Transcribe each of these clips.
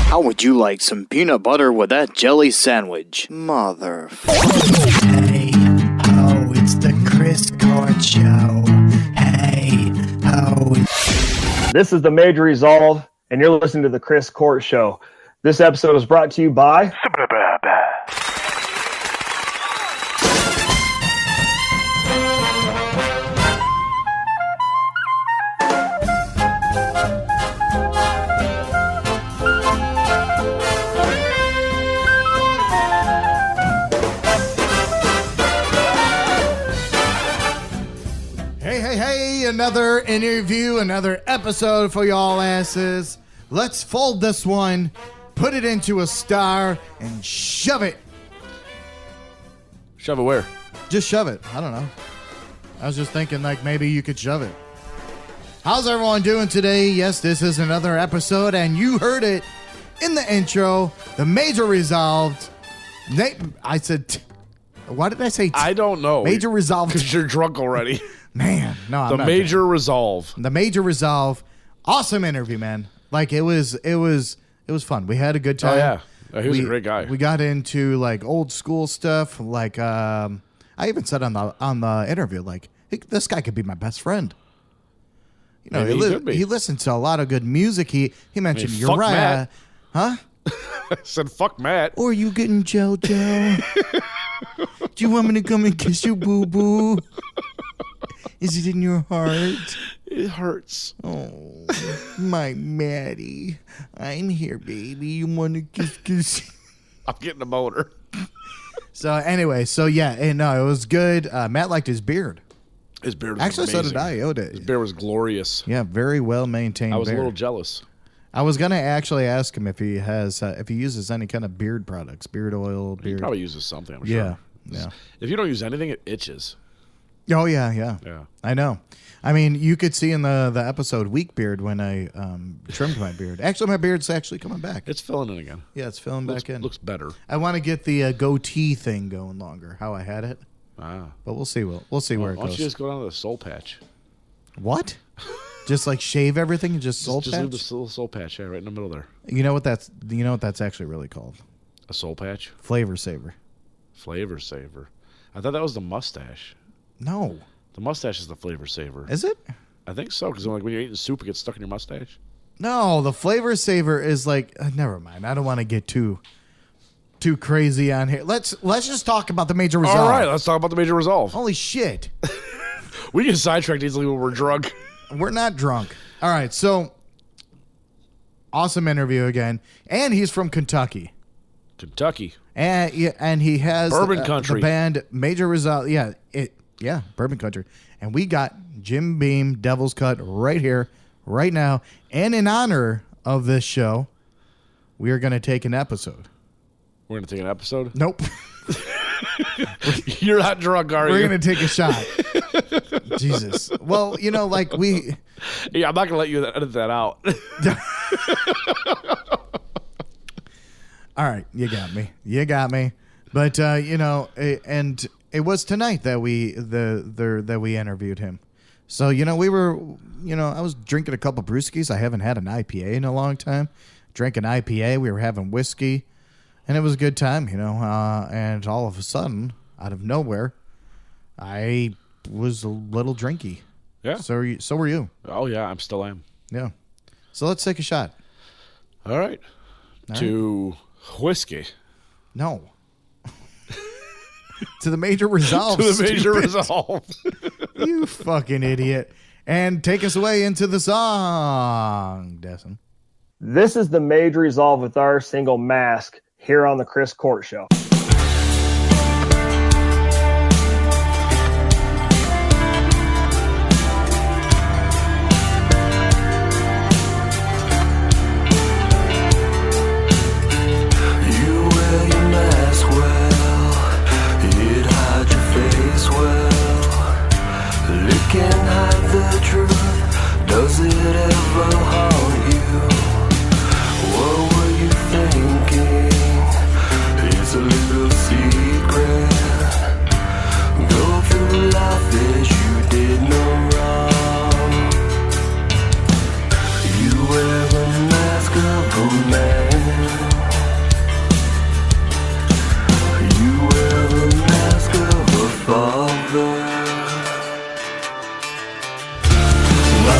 How would you like some peanut butter with that jelly sandwich? Hey, oh, it's the Chris Court Show. Hey, oh. This is the Major Resolve, and you're listening to the Chris Court Show. This episode is brought to you by... Another interview, another episode for y'all asses. Let's fold this one, put it into a star, and shove it. Shove it where? Just shove it. I don't know. I was just thinking like maybe you could shove it. How's everyone doing today? Yes, this is another episode, and you heard it in the intro. The Major Resolved. I said, why did I say? I don't know. Major Resolved. Because you're drunk already. Man, no, I'm the not Major drunk. Resolve. The Major Resolve. Awesome interview, man. Like it was fun. We had a good time. Oh yeah, he was a great guy. We got into like old school stuff. Like I even said on the interview, like this guy could be my best friend. You know, he listens to a lot of good music. He mentioned Uriah, huh? I said fuck Matt. Or you getting JoJo? Do you want me to come and kiss you, boo boo? Is it in your heart? It hurts. Oh, my Maddie. I'm here, baby. You want to kiss? I'm getting a boner. So anyway, it was good. Matt liked his beard. His beard was actually amazing. So did I. His beard was glorious. Yeah, very well maintained. I was beard. a little jealous. I was gonna actually ask him if he has if he uses any kind of beard products, beard oil, beard. He probably uses something. I'm sure. Yeah. If you don't use anything, it itches. Oh yeah. I know. I mean, you could see in the episode Weak Beard when I trimmed my beard. Actually, my beard's actually coming back. It's filling in again. Yeah, it's filling back in. Looks better. I want to get the goatee thing going longer. How I had it. Ah. But we'll see. We'll see where it goes. Why don't you just go down to the soul patch? What? Just like shave everything and just soul patch? Just leave the little soul patch right in the middle there. You know what that's actually really called? A soul patch? Flavor saver. Flavor saver. I thought that was the mustache. No. The mustache is the flavor saver. Is it? I think so, because like when you're eating soup, it gets stuck in your mustache. No, the flavor saver is like never mind. I don't want to get too crazy on here. Let's just talk about the Major Resolve. All right, let's talk about the Major Resolve. Holy shit. We get sidetracked easily when we're drunk. We're not drunk. All right, so awesome interview again, and he's from Kentucky. And he has Bourbon Country. The band Major Resolve. Yeah, Bourbon Country. And we got Jim Beam, Devil's Cut, right here, right now. And in honor of this show, we are going to take an episode. We're going to take an episode? Nope. You're not drunk, are you? We're going to take a shot. Jesus. Well, like we... Yeah, I'm not going to let you edit that out. All right, you got me. But and it was tonight that we interviewed him. So we were I was drinking a couple brewskis. I haven't had an IPA in a long time. Drank an IPA. We were having whiskey, and it was a good time. And all of a sudden, out of nowhere, I was a little drinky. Yeah. So were you? Oh yeah, I still am. Yeah. So let's take a shot. All right. To whiskey. No. To the Major Resolve. To the Major Resolve. You fucking idiot. And take us away into the song, Dustin. This is the Major Resolve with our single Mask here on the Chris Court Show. Does it ever harm you? What were you thinking? It's a little secret. Go through life as you did no wrong.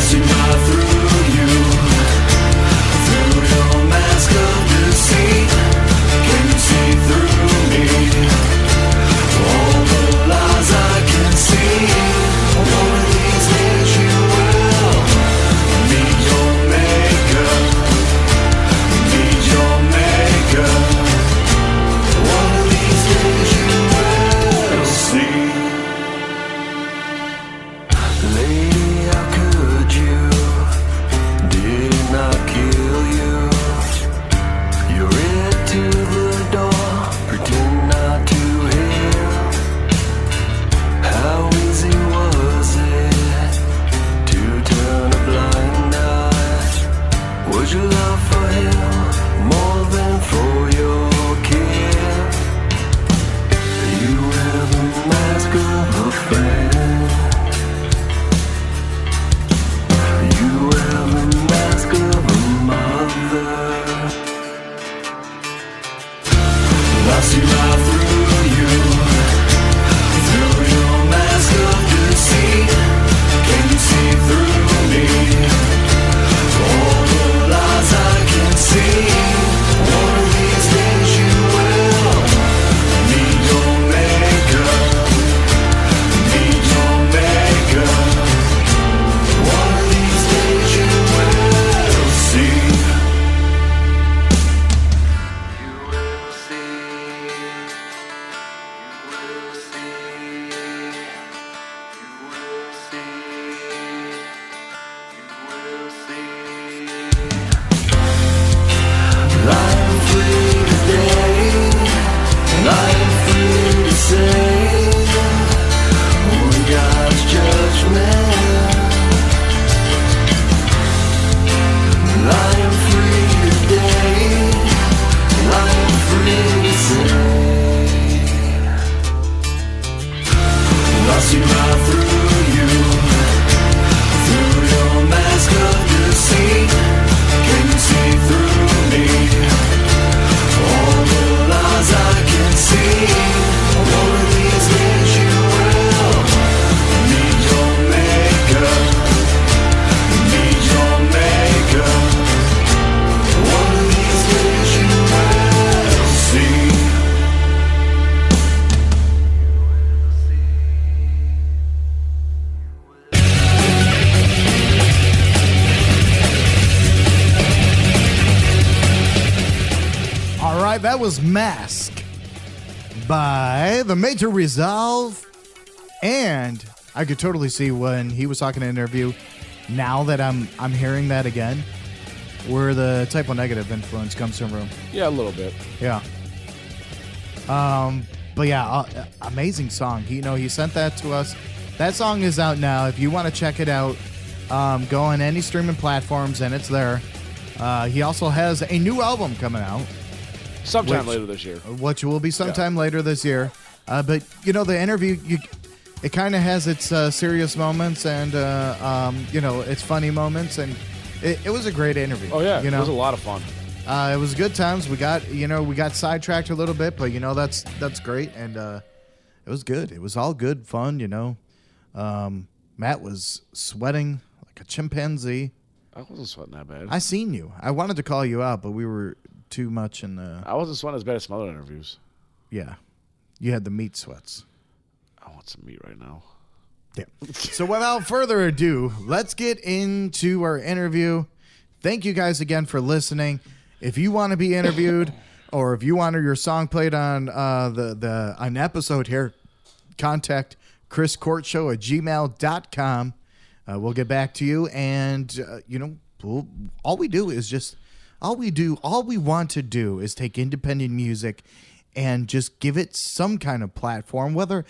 see right through you, through your mask of deceit. Can you see through me? All the lies I can see. One of these days you will meet your maker, meet your maker. One of these days you will see. Lady, how could you? Did it not kill you? You ran to the door, pretend not to hear. How easy was it to turn a blind eye? Was your love for him more than for your kid? You wear the mask of a friend. You wear the mask of a mother. I see right through you, through your mask of deceit. Can you see through me? All the lies I can see. One of these days you will meet your maker, meet your maker. One of these days you will see. You will see. You will see. You will see. You will see. I am free today, and I am free to say, when God's judgment. I am free today, and I am free to say, I see right through you, through your mask of deceit. Can you see through me? All the lies I can see. One of these days you will meet your maker, meet your maker. One of these days you will see. All right, that was Mask by The Major Resolve. And I could totally see when he was talking in an interview, now that I'm hearing that again, where the typo negative influence comes from. Yeah, a little bit. Yeah. But yeah, amazing song. He sent that to us. That song is out now. If you want to check it out, go on any streaming platforms and it's there. He also has a new album coming out, Sometime later this year. which will be sometime later this year. But the interview, it kind of has its serious moments and its funny moments, and it was a great interview. Oh yeah, it was a lot of fun. It was good times. We got sidetracked a little bit, but that's great, and it was good. It was all good fun. Matt was sweating like a chimpanzee. I wasn't sweating that bad. I seen you. I wanted to call you out, but we were too much in the. I wasn't sweating as bad as some other interviews. Yeah, you had the meat sweats. I want some meat right now. Yeah. So without further ado, let's get into our interview. Thank you guys again for listening. If you want to be interviewed, or if you want your song played on an episode here, contact chriscourtshow@gmail.com. We'll get back to you, and all we want to do is take independent music and just give it some kind of platform. Whether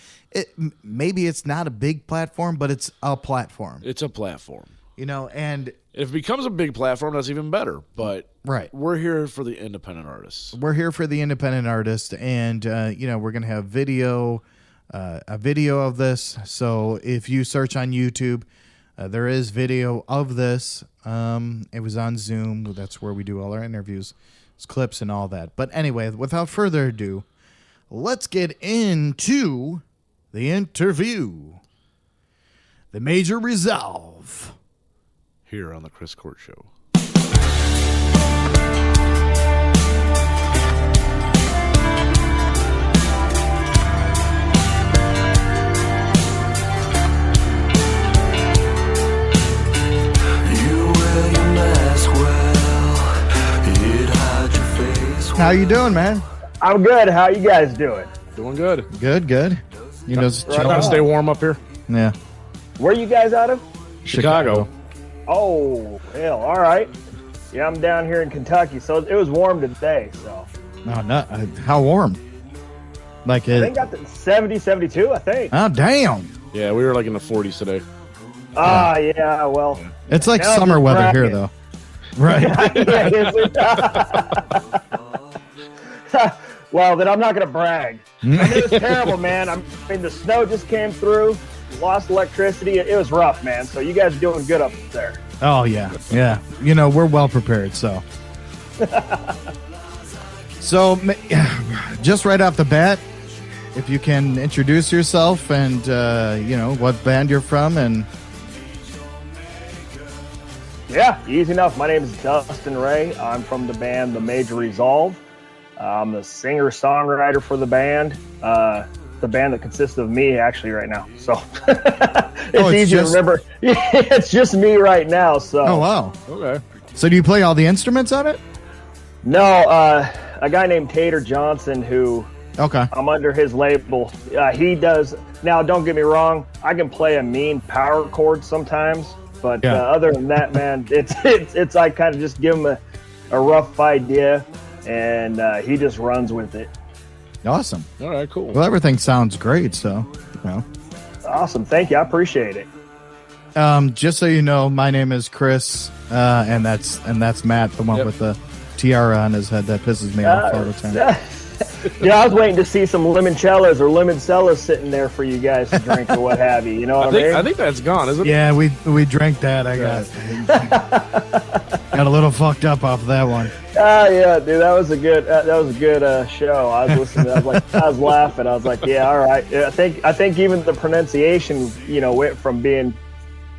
maybe it's not a big platform, but it's a platform. It's a platform. And if it becomes a big platform, that's even better. But right, we're here for the independent artists. We're here for the independent artist, and we're gonna have a video of this. So if you search on YouTube, there is video of this. It was on Zoom. That's where we do all our interviews, clips, and all that. But anyway, without further ado, let's get into the interview. The Major Resolve here on the Chris Court Show. How you doing, man? I'm good. How you guys doing? Doing good. Good. You know, just Trying to chilling. stay warm up here. Yeah. Where you guys out of? Chicago. Oh, hell, all right. Yeah, I'm down here in Kentucky, so it was warm today. So Oh, no. How warm? Like I it. think got the 70, 72, I think. Oh, damn. Yeah, we were like in the 40s today. Ah, yeah, well. It's like Now summer just weather bracket. here, though. Right. Yeah, is it? Well, then I'm not going to brag. I mean, it was terrible, man. I mean, the snow just came through, lost electricity. It was rough, man. So you guys are doing good up there. Oh, yeah. Yeah. You know, we're well prepared, so. So, just right off the bat, if you can introduce yourself and, you know, what band you're from and. Yeah, easy enough. My name is Dustin Ray. I'm from the band The Major Resolve. I'm the singer-songwriter for the band. The band that consists of me, actually, right now. So it's easy to remember. It's just me right now. So. Oh, wow. Okay. So, do you play all the instruments on it? No, a guy named Tater Johnson, who Okay. I'm under his label. He does. Now, don't get me wrong. I can play a mean power chord sometimes. But Yeah. other than that, man, it's I kind of just give him a rough idea, and he just runs with it. Awesome. All right, cool. Well, everything sounds great, so, you know. Awesome, thank you, I appreciate it. Just so you know, my name is Chris, and that's Matt, the one Yep. with the tiara on his head that pisses me off all the time. Yeah, I was waiting to see some limoncellas or limoncellas sitting there for you guys to drink or what have you. You know what I mean? I think that's gone, isn't it? Yeah, we drank that. I got a little fucked up off of that one. Yeah, dude, that was a good show. I was listening. I was laughing. I was like, yeah, all right. Yeah, I think even the pronunciation, you know, went from being,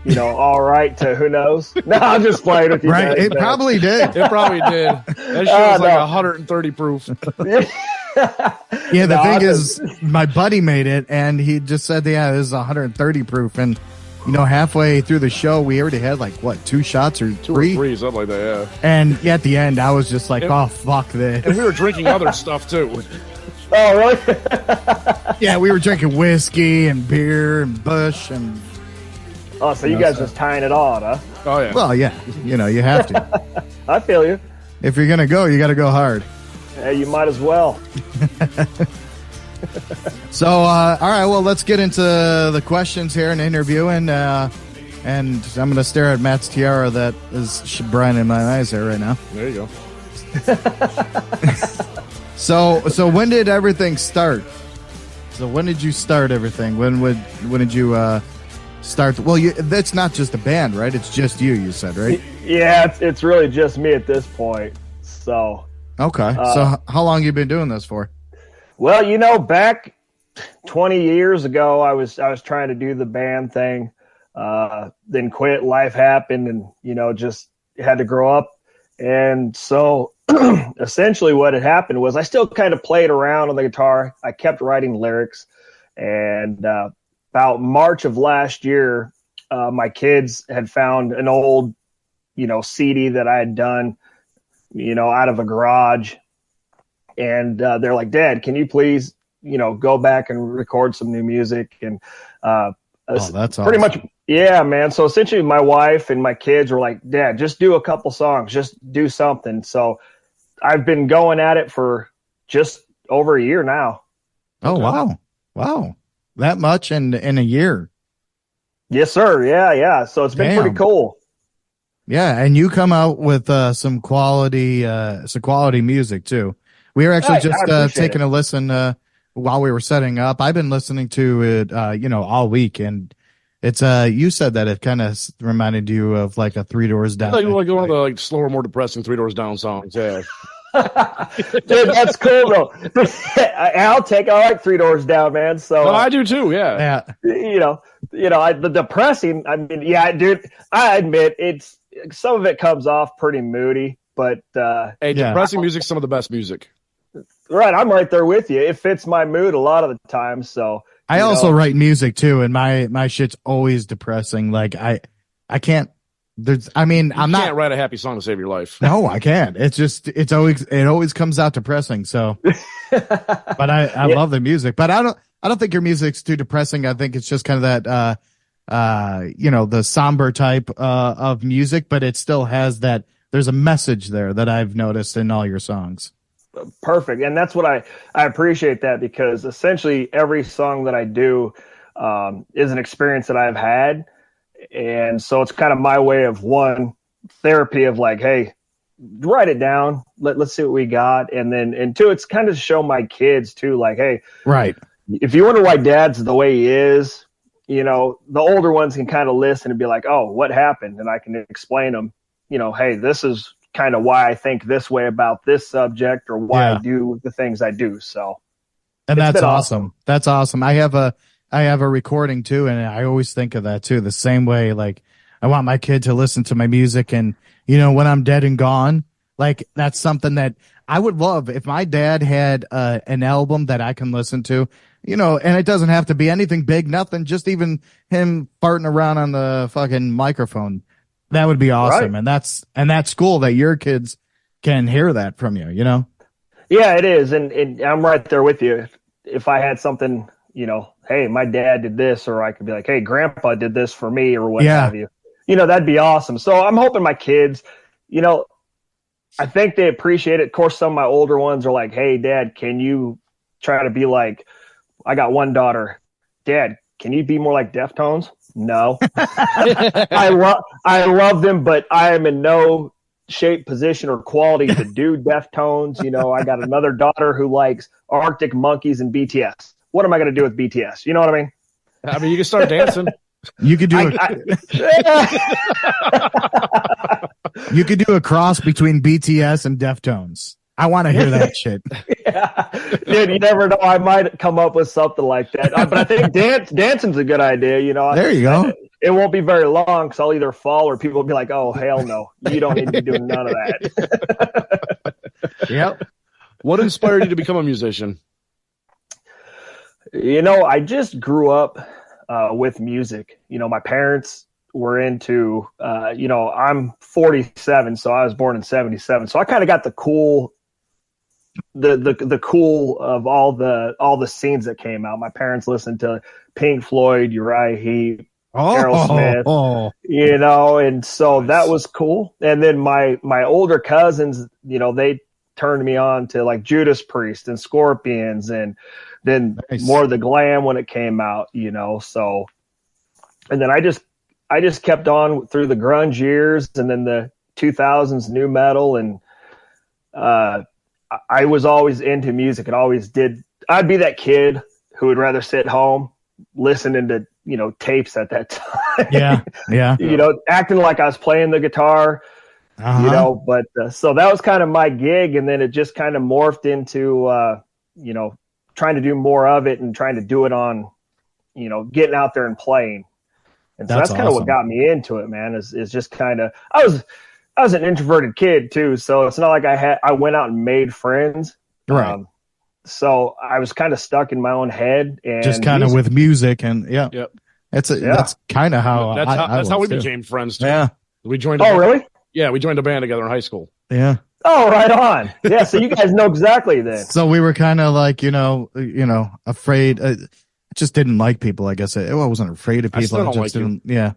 you know, all right to who knows. No, I'm just playing with you. Right? guys, It man. probably did. It probably did. That shit was like no. 130 proof. Yeah, the No, thing I is, my buddy made it, and he just said, yeah, this is 130 proof. And, you know, halfway through the show, we already had, like, what, 2 shots or 3? 2 or 3, something like that, yeah. And at the end, I was just like, oh, fuck this. And we were drinking other stuff, too. Oh, really? Yeah, we were drinking whiskey and beer and Bush and... Oh, so you guys just tying it on, huh? Oh, yeah. Well, yeah, you know, you have to. I feel you. If you're going to go, you got to go hard. Hey, you might as well. So, all right, well, let's get into the questions here and interviewing. And I'm going to stare at Matt's tiara that is brining my eyes here right now. There you go. So when did everything start? So when did you start everything? When did you start? Well, that's not just a band, right? It's just you said, right? Yeah, it's really just me at this point. So, Okay. So how long you been doing this for? well, you know, back 20 years ago, I was trying to do the band thing, then quit. Life happened, and you know, just had to grow up. And so, essentially, what had happened was I still kind of played around on the guitar. I kept writing lyrics, and about March of last year, my kids had found an old, you know, CD that I had done, you know, out of a garage. And they're like, Dad, can you please, you know, go back and record some new music? And that's pretty awesome. much, yeah, man. So essentially my wife and my kids were like, Dad, just do a couple songs, just do something. So I've been going at it for just over a year now. Oh, wow. Wow. That much in a year. Yes, sir. Yeah. So it's been pretty Damn. cool. Yeah, and you come out with some quality music too. We were actually I just appreciate taking it. a listen while we were setting up. I've been listening to it, you know, all week, and it's you said that it kind of reminded you of like a Three Doors Down. Like one of the slower, more depressing 3 Doors Down songs, yeah. Dude, that's cool though. I like Three Doors Down, man. So No, I do too. Yeah. Yeah. The depressing. I mean, yeah, dude. I admit some of it comes off pretty moody, but Hey, Yeah. depressing music's some of the best music. right, I'm right there with you. It fits my mood a lot of the time. So I also write music too, and my shit's always depressing. Like I can't. I'm You not. can't write a happy song to save your life. No, I can't. It always comes out depressing. So, but I love the music. But I don't think your music's too depressing. I think it's just kind of that the somber type of music, but it still has that. There's a message there that I've noticed in all your songs. Perfect, and that's what I appreciate that, because essentially every song that I do is an experience that I've had, and so it's kind of my way of therapy of like, hey, write it down, let's see what we got, and two, it's kind of to show my kids too, like, hey, Right. if you wonder why Dad's the way he is, the older ones can kind of listen and be like, oh, what happened, and I can explain them, hey, this is kind of why I think this way about this subject, or why I do the things I do. So, and it's that's been awesome. That's awesome. I have a recording too, and I always think of that too. The same way, like I want my kid to listen to my music, and when I'm dead and gone, like that's something that I would love if my dad had an album that I can listen to. And it doesn't have to be anything big, nothing. Just even him farting around on the fucking microphone. That would be awesome. Right. And that's cool that your kids can hear that from you, Yeah, it is. And I'm right there with you. If I had something, hey, my dad did this, or I could be like, hey, grandpa did this for me, or what have you, that'd be awesome. So I'm hoping my kids, I think they appreciate it. Of course, some of my older ones are like, hey, Dad, can you try to be like, I got one daughter, Dad, can you be more like Deftones? No. I love them, but I am in no shape, position, or quality to do Deftones. I got another daughter who likes Arctic Monkeys and BTS. What am I going to do with BTS? You know what I mean? I mean, you can start dancing. You could do you could do a cross between BTS and Deftones. I want to hear that shit. Yeah. Dude, you never know. I might come up with something like that. But I think dancing's a good idea. There you go. It won't be very long, because I'll either fall, or people will be like, oh, hell no. You don't need to be doing none of that. Yep. What inspired you to become a musician? I just grew up with music. My parents were into, I'm 47, so I was born in 77. So I kind of got the cool of all the scenes that came out. My parents listened to Pink Floyd, Uriah Heep, Aerosmith, and so that was cool. And then my older cousins, they turned me on to like Judas Priest and Scorpions, and then more of the glam when it came out, so, and then I just kept on through the grunge years, and then the 2000s new metal, and I was always into music and always did. I'd be that kid who would rather sit home listening to, tapes at that time. Yeah. Acting like I was playing the guitar, but so that was kind of my gig. And then it just kind of morphed into, trying to do more of it and trying to do it on, getting out there and playing. And so that's kind of what got me into it, man, is just kind of, I was an introverted kid too. So it's not like I went out and made friends. Right. So I was kind of stuck in my own head, and just kind of with music, and Yep. That's kind of how that's how we too. became friends too. Yeah. We joined. Really? Yeah, we joined a band together in high school. Yeah. Oh, right on. Yeah. So you guys know exactly then. So we were kind of like, afraid. I just didn't like people. I guess I wasn't afraid of people. I still don't like you. Yeah.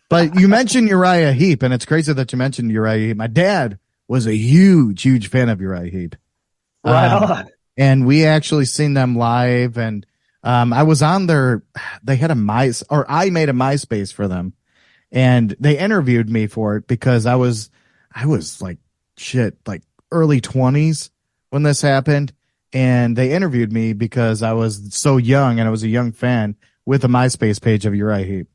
But you mentioned Uriah Heep, and it's crazy that you mentioned Uriah Heep. My dad was a huge fan of Uriah Heep. Right on. And we actually seen them live, and I was on they had I made a MySpace for them, and they interviewed me for it because I was like early 20s when this happened, and they interviewed me because I was so young and I was a young fan with a MySpace page of Uriah Heep.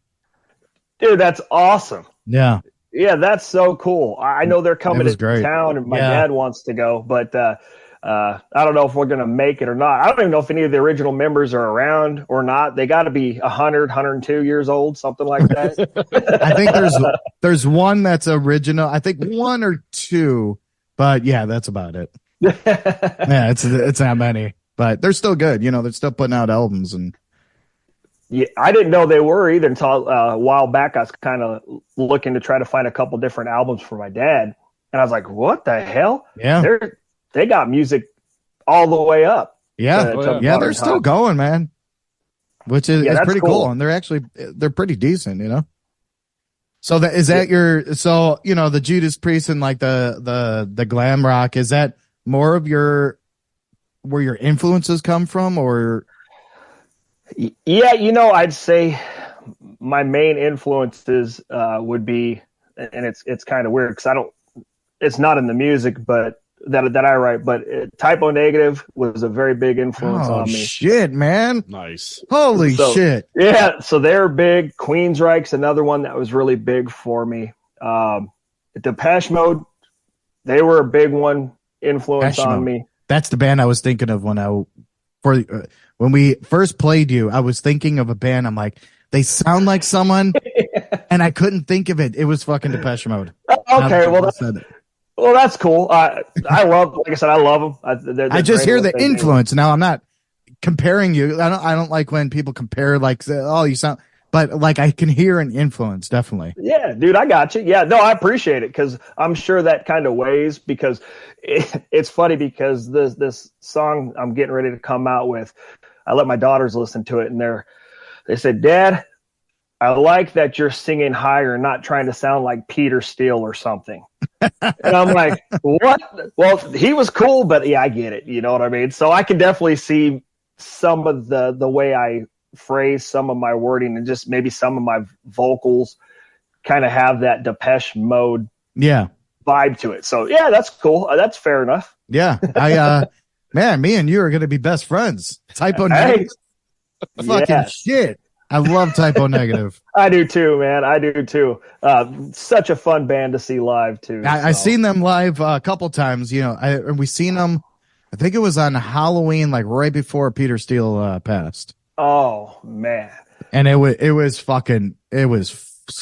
Dude, that's awesome. Yeah. Yeah, that's so cool. I know they're coming was to great. town, and my Yeah. dad wants to go, but I don't know if we're going to make it or not. I don't even know if any of the original members are around or not. They got to be 100, 102 years old, something like that. I think there's one that's original. I think one or two, but yeah, that's about it. Yeah, it's not many, but they're still good. You know, they're still putting out albums and. Yeah, I didn't know they were either until a while back. I was kind of looking to try to find a couple different albums for my dad, and I was like, "What the hell? Yeah, they got music all the way up." Yeah, to they're still going, man. Which is that's pretty cool, and they're pretty decent, you know. So so you know the Judas Priest and like the glam rock, is that more of where your influences come from, or? Yeah, you know, I'd say my main influences would be, and it's kind of weird because it's not in the music, but that I write, but Typo Negative was a very big influence on me. Shit, man. Nice. Holy shit. Yeah, so they're big. Queensryche's another one that was really big for me. Depeche Mode, they were a big one influence on me. That's the band I was thinking of when we first played you. I was thinking of a band. I'm like, they sound like someone, and I couldn't think of it. It was fucking Depeche Mode. Okay, well, that's cool. I love, like I said, I love them. I just hear the influence. Now, I'm not comparing you. I don't like when people compare, like, oh, you sound, but like I can hear an influence, definitely. Yeah, dude, I got you. Yeah, no, I appreciate it because I'm sure that kind of weighs because it's funny because this song I'm getting ready to come out with, I let my daughters listen to it, and they said, "Dad, I like that you're singing higher and not trying to sound like Peter Steele or something." And I'm like, what? Well, he was cool, but yeah, I get it. You know what I mean? So I can definitely see some of the way I phrase some of my wording and just maybe some of my vocals kind of have that Depeche Mode vibe to it. So yeah, that's cool. That's fair enough. Yeah. Man, me and you are going to be best friends. Typo Negative. Fucking shit. I love Typo Negative. I do too, man. I do too. Such a fun band to see live too. I've seen them live a couple times. You know, we seen them. I think it was on Halloween, like right before Peter Steele passed. Oh man! And it was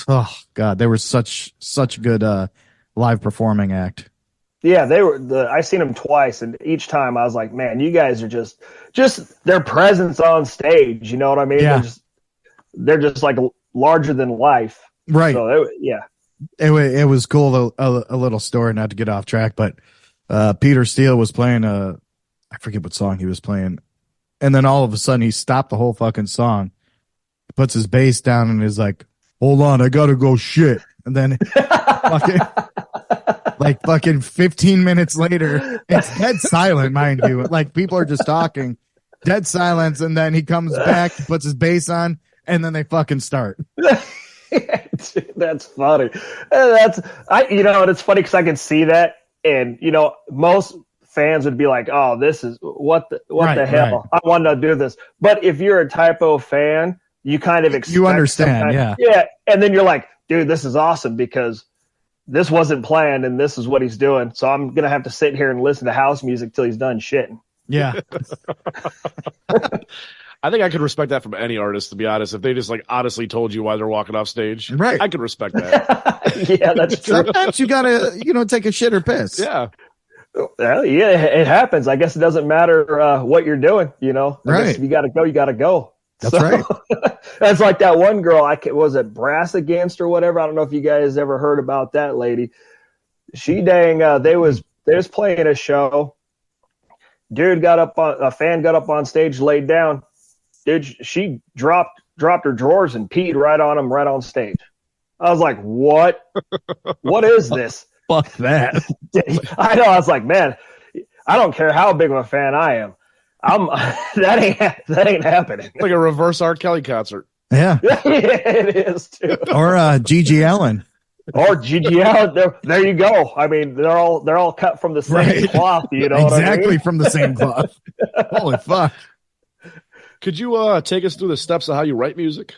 oh god, they were such good live performing act. Yeah, they were. I seen them twice, and each time I was like, man, you guys are just their presence on stage. You know what I mean? Yeah. They're just like larger than life. Right. So it was cool. A little story, not to get off track, but Peter Steele was playing I forget what song he was playing, and then all of a sudden he stopped the whole fucking song, puts his bass down, and is like, "Hold on, I gotta go shit," and then fucking 15 minutes later, it's dead silent, mind you. Like people are just talking, dead silence, and then he comes back, puts his bass on, and then they fucking start. That's funny. It's funny because I can see that, and most fans would be like, "Oh, this is what the hell? Right. I want to do this." But if you're a Typo fan, you kind of expect, you understand, yeah, and then you're like, "Dude, this is awesome because this wasn't planned, and this is what he's doing." So I'm gonna have to sit here and listen to house music till he's done shitting. Yeah. I think I could respect that from any artist, to be honest. If they just like honestly told you why they're walking off stage, right? I could respect that. Yeah, that's true. Sometimes you gotta, take a shit or piss. Yeah. Well, yeah, it happens. I guess it doesn't matter what you're doing. Right? If you gotta go, you gotta go. That's right. That's like that one girl. Was it Brass Against or whatever? I don't know if you guys ever heard about that lady. She they was playing a show. Dude a fan got up on stage, laid down. Dude, she dropped her drawers and peed right on him, right on stage. I was like, what? What is this? Fuck that. I know. I was like, man, I don't care how big of a fan I am. That ain't happening. Like a reverse R. Kelly concert. Yeah. It is too. Or Gigi Allen. Or Gigi Allen. There you go. I mean, they're all cut from the same cloth. You know exactly what I mean? From the same cloth. Holy fuck. Could you take us through the steps of how you write music?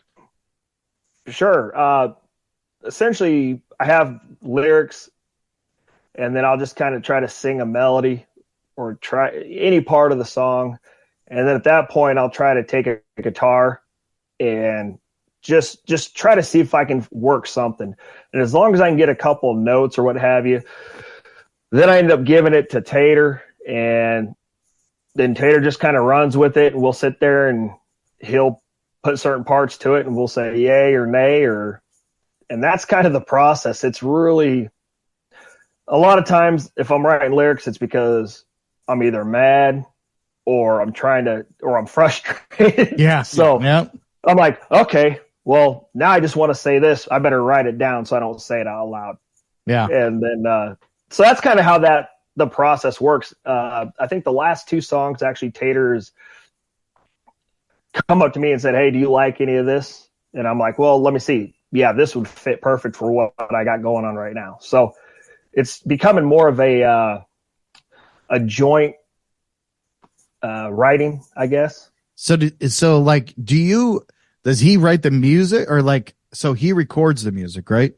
Sure. Essentially, I have lyrics, and then I'll just kind of try to sing a melody or try any part of the song. And then at that point, I'll try to take a guitar and just try to see if I can work something. And as long as I can get a couple notes or what have you, then I end up giving it to Tater, and then Tater just kind of runs with it, and we'll sit there and he'll put certain parts to it, and we'll say yay or nay, and that's kind of the process. It's really, a lot of times if I'm writing lyrics, it's because I'm either mad or I'm frustrated. Yeah. So Yep. I'm like, okay, well, now I just want to say this. I better write it down so I don't say it out loud. Yeah. And then, so that's kind of how the process works. I think the last two songs, actually, Tater's come up to me and said, hey, do you like any of this? And I'm like, well, let me see. Yeah, this would fit perfect for what I got going on right now. So it's becoming more of a joint writing, I guess. So does he write the music, or like, so he records the music, right?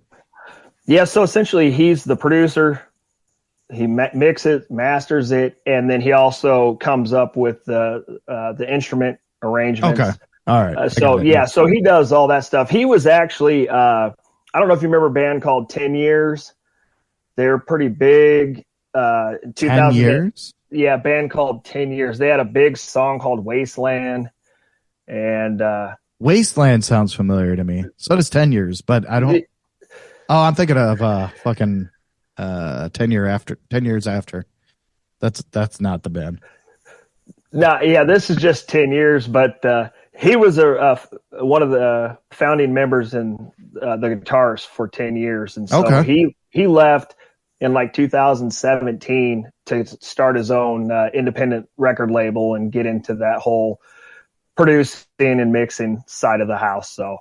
Yeah. So essentially he's the producer. He mixes it, masters it, and then he also comes up with the instrument arrangements. Okay. All right. So he does all that stuff. He was actually, I don't know if you remember a band called 10 Years. They're pretty big. 10 years? Yeah, a band called 10 Years. They had a big song called Wasteland. And Wasteland sounds familiar to me. So does 10 Years, but I don't. I'm thinking of fucking 10 years after. That's not the band. No, yeah, this is just 10 Years, but he was one of the founding members and the guitarist for 10 years. And so he left in like 2017 to start his own independent record label and get into that whole producing and mixing side of the house. So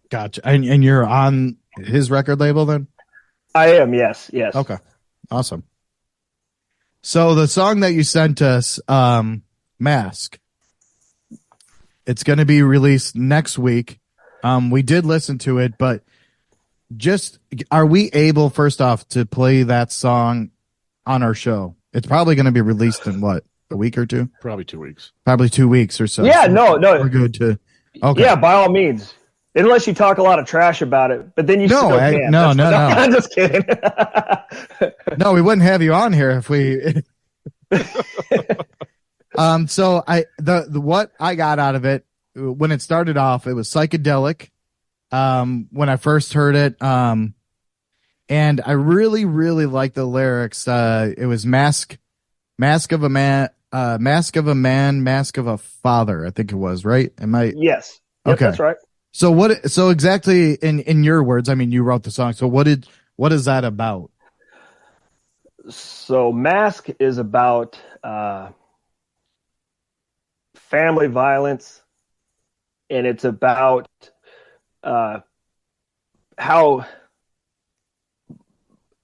gotcha. And you're on his record label then? I am, yes. Okay. Awesome. So the song that you sent us, Mask, it's going to be released next week. We did listen to it, but just, are we able, first off, to play that song on our show? It's probably going to be released in what, a week or two? Probably 2 weeks. Probably 2 weeks or so. Yeah, So no. we're good to. Okay. Yeah, by all means. Unless you talk a lot of trash about it, but then you still can. No. I'm just kidding. No, we wouldn't have you on here if we. So what I got out of it when it started off, it was psychedelic. When I first heard it, and I really, really liked the lyrics. It was mask of a man, mask of a man, mask of a father. I think it was, right. Am I? Yes. Yep, okay. That's right. So exactly in your words, I mean, you wrote the song. So what is that about? So Mask is about family violence, and it's about how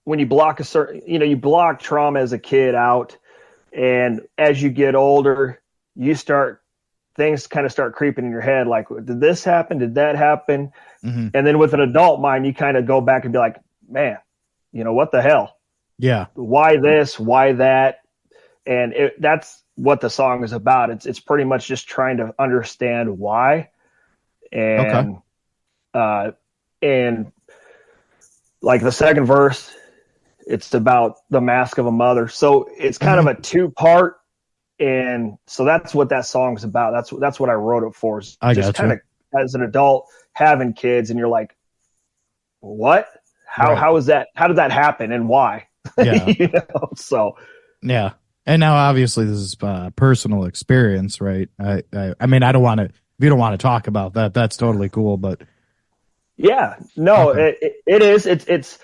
when you block you block trauma as a kid out, and as you get older, things kind of start creeping in your head. Like, did this happen? Did that happen? Mm-hmm. And then with an adult mind, you kind of go back and be like, man, what the hell? Yeah. Why this? Why that? And that's what the song is about. It's pretty much just trying to understand why. And, and like the second verse, it's about the mask of a mother. So it's kind of a 2-part. And so that's what that song's about. That's what I wrote it for. I just gotcha. kind of as an adult having kids, and you're like, what? How is that? How did that happen, and why? Yeah. So yeah. And now obviously this is personal experience, right? I mean, I don't want to. If you don't want to talk about that, that's totally cool. But yeah, no, it is. It's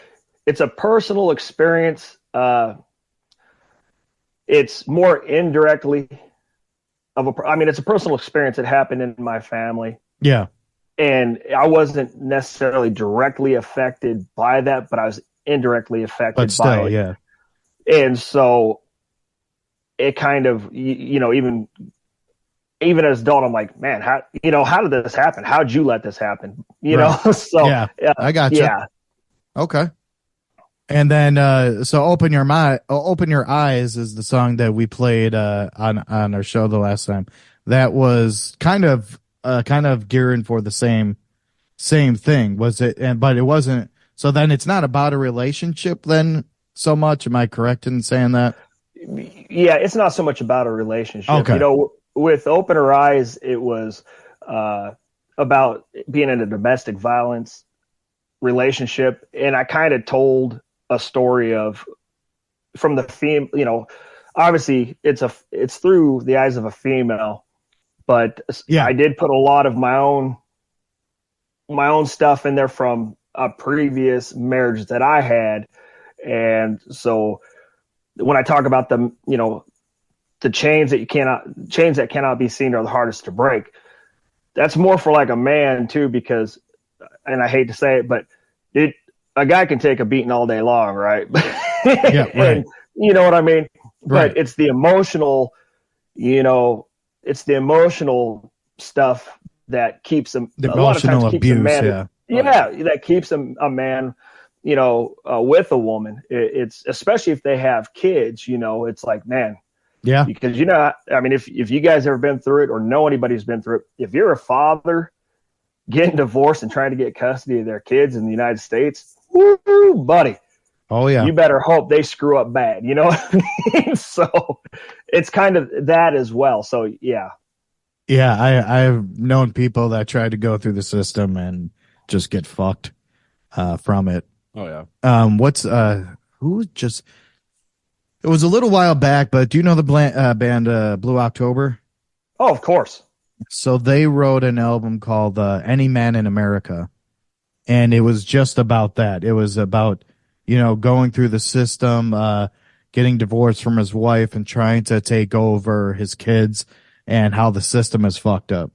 a personal experience. It's more indirectly it's a personal experience that happened in my family. yeah. And I wasn't necessarily directly affected by that, but I was indirectly affected But still, by it. yeah. And so it kind of, even as adult, I'm like, man, how did this happen? How'd you let this happen? Right. So yeah, I got you. yeah. Okay. And then so open your eyes is the song that we played on our show the last time. That was kind of gearing for the same thing, was it? And but it wasn't. So then it's not about a relationship then so much. Am I correct in saying that? Yeah, it's not so much about a relationship. Okay. You know, with Open Her Eyes, it was about being in a domestic violence relationship, and I kind of told a story of from the theme. You know, obviously it's through the eyes of a female, but Yeah. I did put a lot of my own stuff in there from a previous marriage that I had, and so when I talk about the chains that cannot be seen are the hardest to break. That's more for like a man too, because, and I hate to say it, but a guy can take a beating all day long, right? Yeah, right. And you know what I mean? Right. But it's the emotional, stuff that keeps them. The a lot of times emotional keeps a abuse, man, that keeps a man, with a woman. It's especially if they have kids. It's like, man. Yeah. Because I mean, if you guys ever been through it or know anybody who's been through it, if you're a father getting divorced and trying to get custody of their kids in the United States, woo, buddy. Oh yeah. You better hope they screw up bad. You know what I mean? So it's kind of that as well. So yeah. Yeah, I've known people that try to go through the system and just get fucked from it. Oh yeah. It was a little while back, but do you know the band Blue October? Oh, of course. So they wrote an album called Any Man in America, and it was just about that. It was about, going through the system, getting divorced from his wife and trying to take over his kids and how the system is fucked up.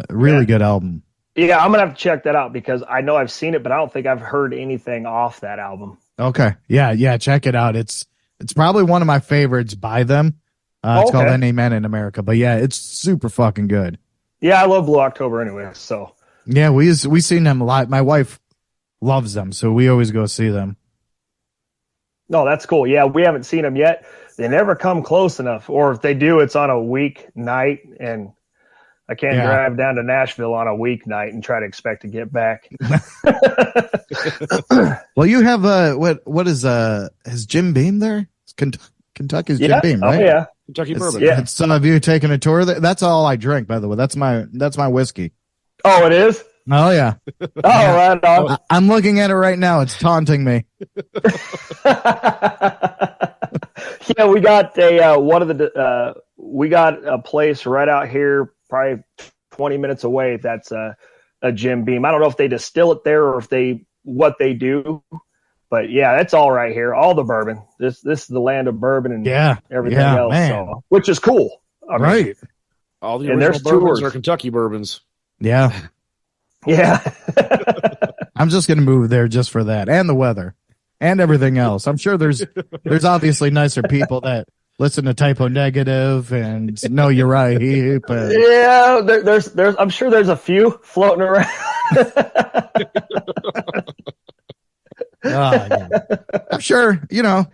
Really good album. Yeah, I'm going to have to check that out because I know I've seen it, but I don't think I've heard anything off that album. Okay. Yeah, check it out. It's probably one of my favorites by them. It's called Any Man in America. But yeah, it's super fucking good. Yeah, I love Blue October anyway, so. Yeah, we seen them a lot. My wife loves them, so we always go see them. No, that's cool. Yeah, we haven't seen them yet. They never come close enough. Or if they do, it's on a weeknight, and I can't drive down to Nashville on a weeknight and try to expect to get back. Well, you have what is Jim Beam there? Kentucky's Jim Beam, right? Oh yeah, Kentucky bourbon. Yeah. Some of you taking a tour there. That's all I drink, by the way. That's my whiskey. Oh, it is. Oh yeah. Oh, right on. I'm looking at it right now. It's taunting me. Yeah, we got we got a place right out here, probably 20 minutes away. That's a Jim Beam. I don't know if they distill it there or if what they do, but yeah, that's all right here. All the bourbon. This is the land of bourbon and everything else. So, which is cool. I mean, right. All the and original bourbons tours. are Kentucky bourbons. Yeah. Yeah. I'm just gonna move there just for that and the weather and everything else. I'm sure there's obviously nicer people that listen to Typo Negative and know you're right. But Yeah, there's I'm sure there's a few floating around. yeah. I'm sure, I'm gonna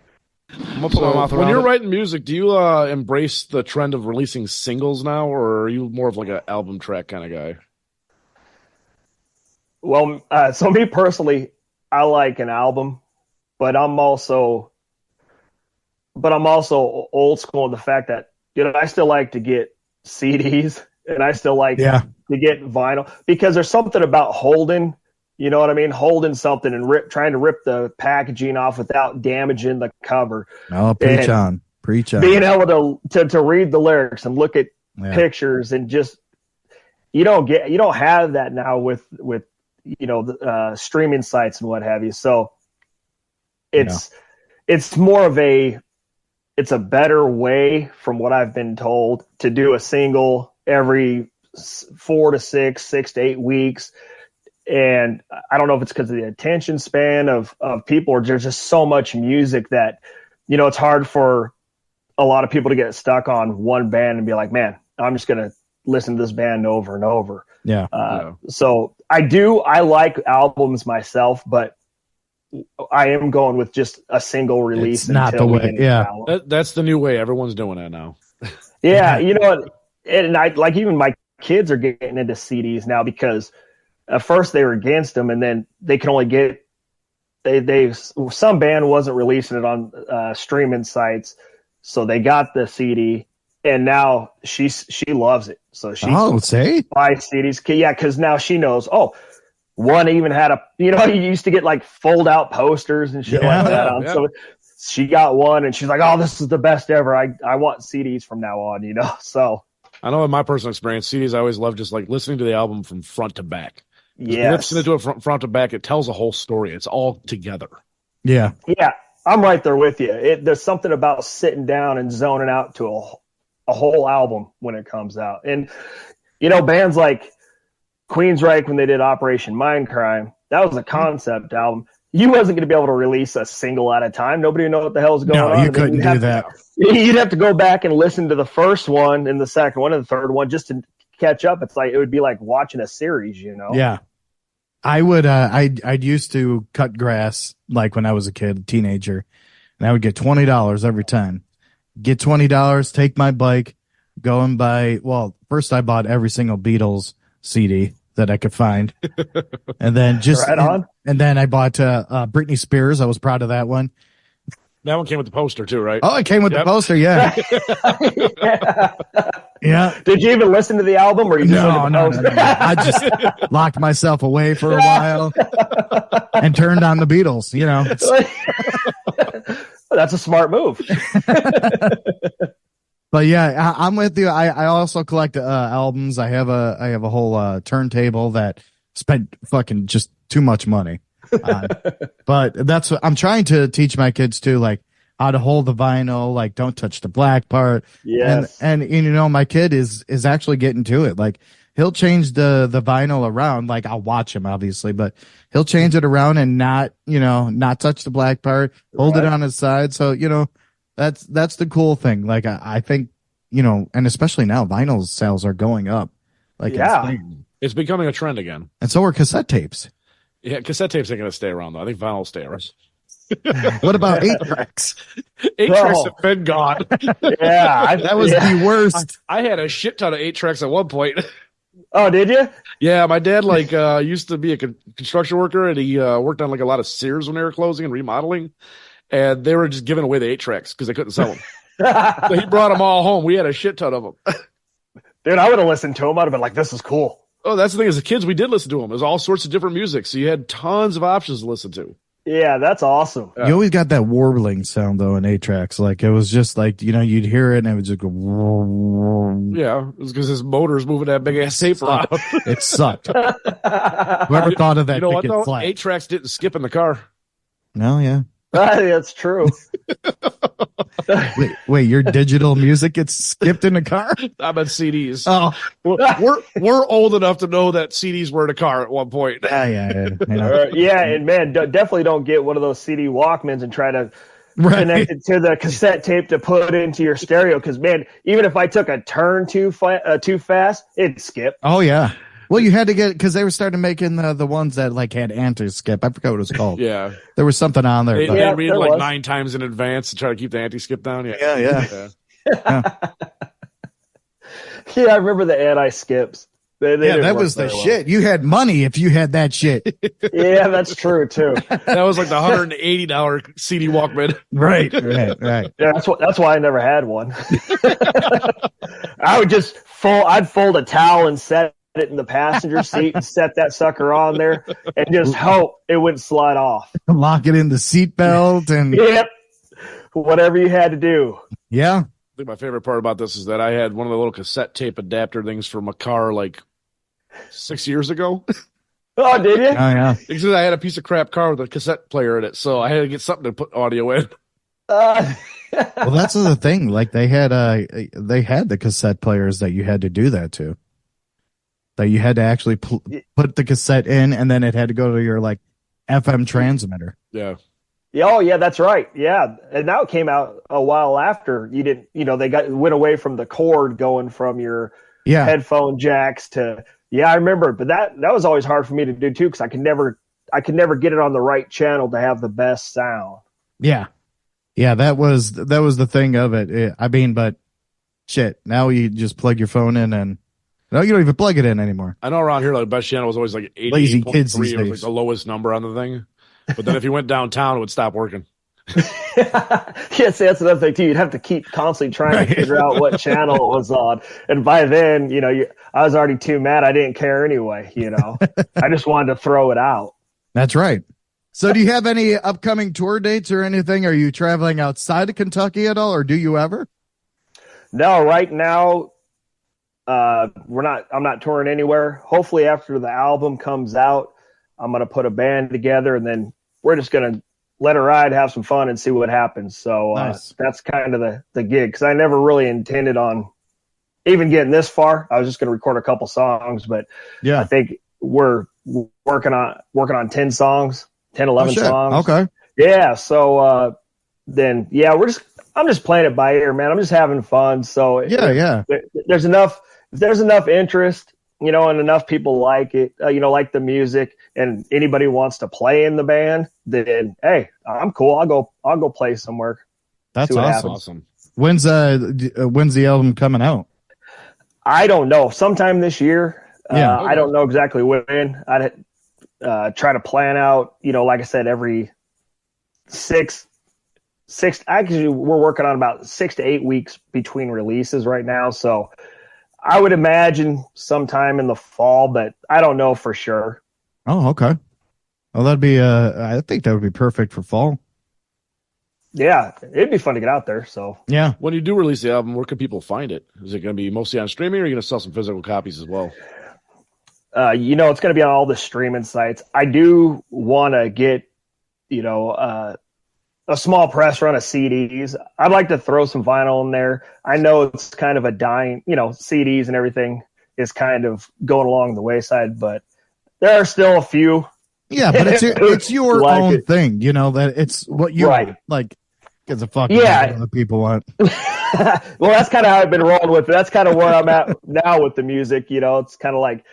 put my mouth around when you're writing music, do you embrace the trend of releasing singles now, or are you more of like an album track kind of guy? Well, so me personally, I like an album, but I'm also old school in the fact that I still like to get CDs and I still like to get vinyl because there's something about holding, you know what I mean, holding something and trying to rip the packaging off without damaging the cover. Oh, preach on. Being able to read the lyrics and look at pictures and just you don't have that now with the streaming sites and what have you. So it's more of it's a better way, from what I've been told, to do a single every 4 to 6 to 8 weeks. And I don't know if it's because of the attention span of people, or there's just so much music that, it's hard for a lot of people to get stuck on one band and be like, man, I'm just going to listen to this band over and over. Yeah. So I like albums myself, but I am going with just a single release. It's not until the we way- get into yeah. the album. That's the new way. Everyone's doing that now. Yeah, you know, and I like even my kids are getting into CDs now because at first they were against them, and then they can only get they some band wasn't releasing it on streaming sites, so they got the CD, and now she loves it. So she say buys CDs. Yeah, because now she knows. Oh, one even had a you used to get like fold out posters and shit like that on. Yeah. So she got one, and she's like, "Oh, this is the best ever. I want CDs from now on." So I know in my personal experience, CDs I always love just like listening to the album from front to back. yes, Listening to it front to back, it tells a whole story. It's all together. yeah. yeah, I'm right there with you. There's something about sitting down and zoning out to a whole album when it comes out, and bands like Queensryche when they did Operation Mindcrime, that was a concept album. You wasn't going to be able to release a single at a time. Nobody would know what the hell's going on. No, you And then couldn't do that. You'd have to go back and listen to the first one and the second one and the third one just to catch up. It would be like watching a series, Yeah. I would I'd used to cut grass like when I was a kid, teenager, and I would get $20 every time. Get $20, take my bike, go and buy first I bought every single Beatles CD that I could find. And then Right on. and then I bought Britney Spears. I was proud of that one. That one came with the poster too, right? Oh, it came with the poster, yeah. Yeah. Did you even listen to the album or you just went to the No. poster? I just locked myself away for a while and turned on the Beatles, That's a smart move. But yeah, I'm with you. I also collect albums. I have a whole turntable that spent fucking just too much money. But that's what I'm trying to teach my kids too, like how to hold the vinyl, like don't touch the black part. Yes. And my kid is actually getting to it. Like he'll change the vinyl around. Like I'll watch him obviously, but he'll change it around and not touch the black part, hold it on his side. So, that's the cool thing. Like I think, and especially now vinyl sales are going up. Like Yeah. It's becoming a trend again. and so are cassette tapes. Yeah, cassette tapes ain't going to stay around, though. I think vinyl will stay around. What about 8-tracks? 8-tracks have been gone. Yeah. That was the worst. I had a shit ton of 8-tracks at one point. Oh, did you? Yeah, my dad used to be a construction worker, and he worked on like a lot of Sears when they were closing and remodeling, and they were just giving away the 8-tracks because they couldn't sell them. So he brought them all home. We had a shit ton of them. Dude, I would have listened to him. I'd have been like, this is cool. Oh, that's the thing. As kids, we did listen to them. There's all sorts of different music, so you had tons of options to listen to. Yeah, that's awesome. You always got that warbling sound though in 8-tracks. Like it was just like, you'd hear it and it would just go. Yeah, it was because his motor's moving that big ass tape around. It sucked. Whoever thought of that? You know what picket though? flag. 8-tracks didn't skip in the car. No, yeah. That's true. Wait, your digital music gets skipped in the car? I meant CDs. Oh, We're old enough to know that CDs were in a car at one point. yeah. Yeah, and man, definitely don't get one of those CD Walkmans and try to connect it to the cassette tape to put into your stereo. Because man, even if I took a turn too fast, it'd skip. Oh yeah. Well, you had to get because they were starting making the ones that like had anti-skip. I forgot what it was called. Yeah, there was something on there. they but- read there like was. 9 times in advance to try to keep the anti-skip down. Yeah. Yeah, I remember the anti-skips. They Yeah, didn't that work was the very well. shit. You had money if you had that shit. Yeah, that's true too. That was like the $180 CD Walkman. Right. Yeah, that's why I never had one. I would just I'd fold a towel and set it in the passenger seat and set that sucker on there and just hope it wouldn't slide off. Lock it in the seatbelt and Yep. Whatever you had to do. yeah. I think my favorite part about this is that I had one of the little cassette tape adapter things from a car like 6 years ago. Oh, did you? Oh yeah. Because I had a piece of crap car with a cassette player in it, so I had to get something to put audio in. Well, that's the thing. Like they had the cassette players that you had to do that to. That you had to actually put the cassette in, and then it had to go to your like FM transmitter. Yeah. Oh, yeah, that's right. Yeah, and that came out a while after you didn't. They went away from the cord going from your Yeah. headphone jacks to. Yeah, I remember, but that was always hard for me to do too because I could never could never get it on the right channel to have the best sound. Yeah. Yeah, that was the thing of it. I mean, but shit, now you just plug your phone in and no, you don't even plug it in anymore. I know around here, like, the best channel was always like Lazy kids 88.3. these It was like days. the lowest number on the thing. But then if you went downtown, it would stop working. Yeah, see, that's another thing too. You'd have to keep constantly trying to figure out what channel it was on, and by then, I was already too mad. I didn't care anyway. I just wanted to throw it out. That's right. So do you have any upcoming tour dates or anything? Are you traveling outside of Kentucky at all, or do you ever? No, right now, I'm not touring anywhere. Hopefully after the album comes out, I'm going to put a band together, and then we're just going to let it ride, have some fun, and see what happens. So Nice. That's kind of the gig, because I never really intended on even getting this far. I was just going to record a couple songs, but I think we're working on 10 songs, 10, 11 songs. Okay. Yeah. So I'm just playing it by ear, man. I'm just having fun. So Yeah. there's enough interest, and enough people like it, like the music, and anybody wants to play in the band, then hey, I'm cool. I'll go play somewhere. That's See what awesome. happens. When's the album coming out? I don't know. Sometime this year. Yeah. I don't know exactly when. I'd try to plan out, like I said, every six. Actually, we're working on about 6 to 8 weeks between releases right now. So I would imagine sometime in the fall, but I don't know for sure. Oh, okay. Well, that'd be I think that would be perfect for fall. Yeah, it'd be fun to get out there. So Yeah. When you do release the album, where can people find it? Is it going to be mostly on streaming, or are you going to sell some physical copies as well? it's going to be on all the streaming sites. I do want to get, a small press run of CDs. I'd like to throw some vinyl in there. I know it's kind of a dying, CDs and everything is kind of going along the wayside, but there are still a few. Yeah, but it's your Like own it. thing, that it's what you Right. want. Like, gives a fuck Yeah. what other people want. Well, that's kind of how I've been rolling with it. That's kind of where I'm at now with the music. It's kind of like,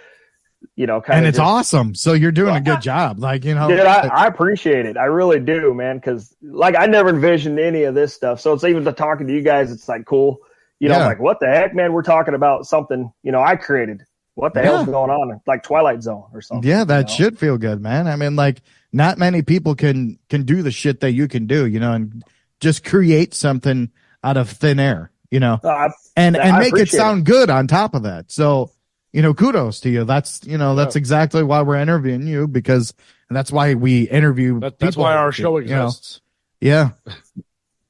And it's awesome. So you're doing a good job. Like, Dude, I appreciate it. I really do, man. Because I never envisioned any of this stuff. So it's even talking to you guys. It's like cool. Yeah. Like what the heck, man? We're talking about something I created. What the hell's going on? Like Twilight Zone or something. Yeah, that should feel good, man. I mean, like, not many people can do the shit that you can do, and just create something out of thin air, and I make it appreciate sound good on top of that. So, kudos to you. That's, that's exactly why we're interviewing you, because that's why we interview That's people. why our show exists. Yeah.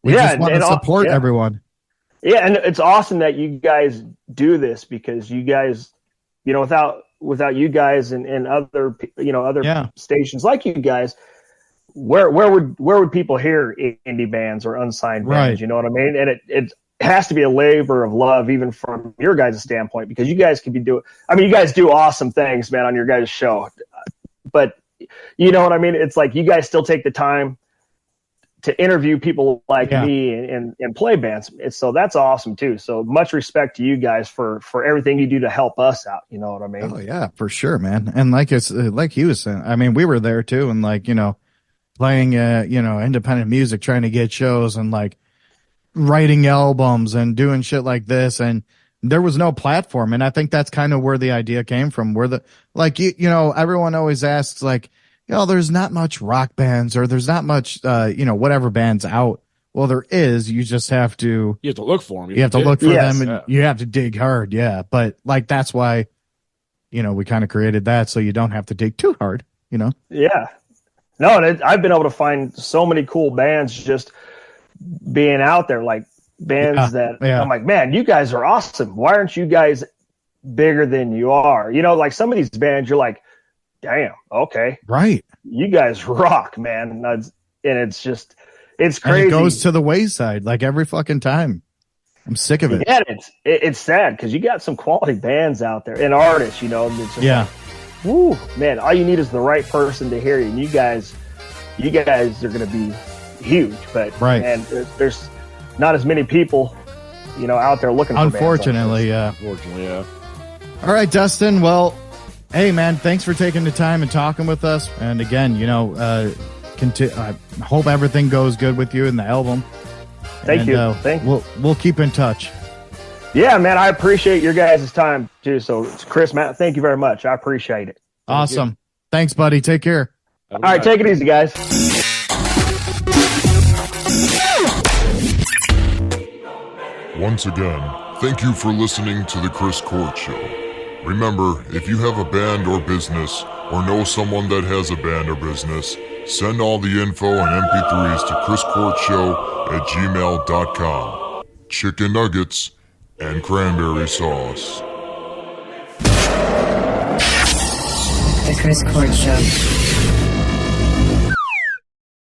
We just want to support yeah. everyone. Yeah, and it's awesome that you guys do this, because you guys, without you guys and other other stations like you guys, where would people hear indie bands or unsigned bands? Right. You know what I mean? And it has to be a labor of love, even from your guys' standpoint, because you guys could be doing. I mean, you guys do awesome things, man, on your guys' show, but you know what I mean? It's like you guys still take the time to interview people like me and play bands. So that's awesome too. So much respect to you guys for everything you do to help us out. You know what I mean? Oh yeah, for sure, man. And like he was saying, I mean, we were there too. And like, playing, independent music, trying to get shows and like writing albums and doing shit like this. And there was no platform. And I think that's kind of where the idea came from, where everyone always asks like, there's not much rock bands or there's not much, whatever bands out. Well, there is. You just have to. You have to look for them. You have to look for them, and Yeah. you have to dig hard. Yeah, but like that's why, we kind of created that so you don't have to dig too hard. Yeah. No, and I've been able to find so many cool bands just being out there, like bands that I'm like, man, you guys are awesome. Why aren't you guys bigger than you are? Like some of these bands, you're like, damn, okay, Right. you guys rock, man. And it's just, it's crazy. And it goes to the wayside like every fucking time. I'm sick of it. Yeah, it's sad because you got some quality bands out there and artists, it's just like, woo, man, all you need is the right person to hear you. And you guys are going to be huge, but man, there's not as many people, out there looking for bands like Unfortunately, this. yeah. Unfortunately, yeah. All right, Dustin. Well, Hey, man, thanks for taking the time and talking with us. And again, you know, I hope everything goes good with you in the album. Thank you. Thank you. We'll keep in touch. Yeah, man, I appreciate your guys' time too. So, Chris, Matt, thank you very much. I appreciate it. Awesome. Thanks, buddy. Take care. All right, take it easy, guys. Once again, thank you for listening to The Chris Court Show. Remember, if you have a band or business, or know someone that has a band or business, send all the info and MP3s to chriscourtshow@gmail.com. Chicken nuggets and cranberry sauce. The Chris Court Show.